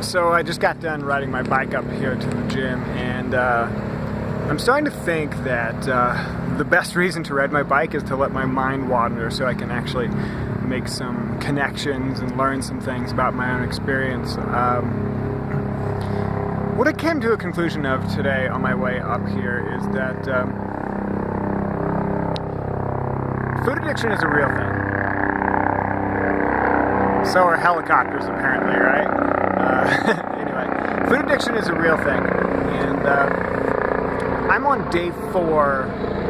So I just got done riding my bike up here to the gym, and I'm starting to think that the best reason to ride my bike is to let my mind wander so I can actually make some connections and learn some things about my own experience. What I came to a conclusion of today on my way up here is that food addiction is a real thing. So are helicopters, apparently, right? Anyway, food addiction is a real thing, and I'm on day 4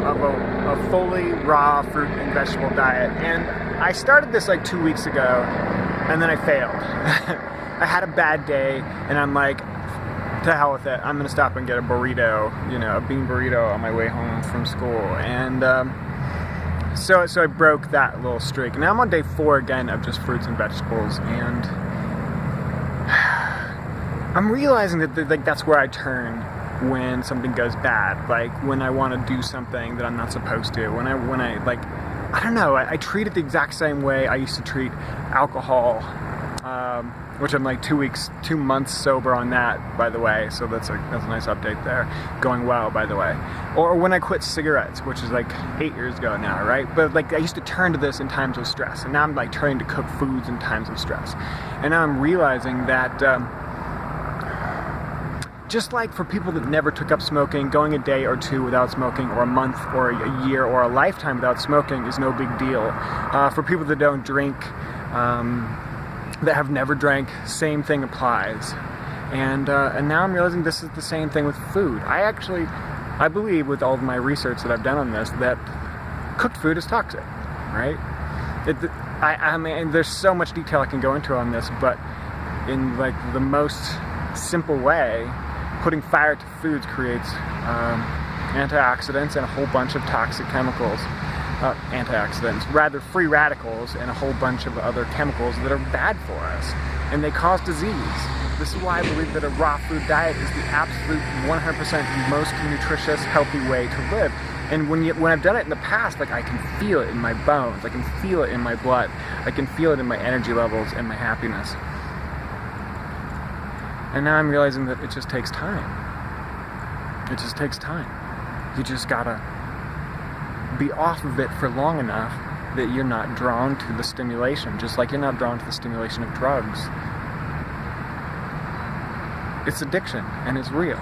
of a fully raw fruit and vegetable diet, and I started this like 2 weeks ago, and then I failed. I had a bad day, and I'm like, to hell with it, I'm gonna stop and get a burrito, a bean burrito on my way home from school, and so I broke that little streak. Now I'm on day 4 again of just fruits and vegetables, and I'm realizing that that's where I turn when something goes bad, like when I want to do something that I'm not supposed to, when I like, I don't know, I treat it the exact same way I used to treat alcohol, which I'm like 2 months sober on that, by the way, so that's a nice update there, going well, by the way. Or when I quit cigarettes, which is like 8 years ago now, right? But like I used to turn to this in times of stress, and now I'm like turning to cook foods in times of stress. And now I'm realizing that just like for people that never took up smoking, going a day or 2 without smoking, or a month, or a year, or a lifetime without smoking is no big deal. For people that don't drink, that have never drank, same thing applies. And now I'm realizing this is the same thing with food. I believe, with all of my research that I've done on this, that cooked food is toxic, right? I mean, there's so much detail I can go into on this, but in like the most simple way, putting fire to foods creates antioxidants and a whole bunch of toxic chemicals. Rather free radicals and a whole bunch of other chemicals that are bad for us, and they cause disease. This is why I believe that a raw food diet is the absolute 100% most nutritious, healthy way to live. And when I've done it in the past, like I can feel it in my bones, I can feel it in my blood, I can feel it in my energy levels and my happiness. And now I'm realizing that it just takes time. It just takes time. You just gotta be off of it for long enough that you're not drawn to the stimulation, just like you're not drawn to the stimulation of drugs. It's addiction, and it's real.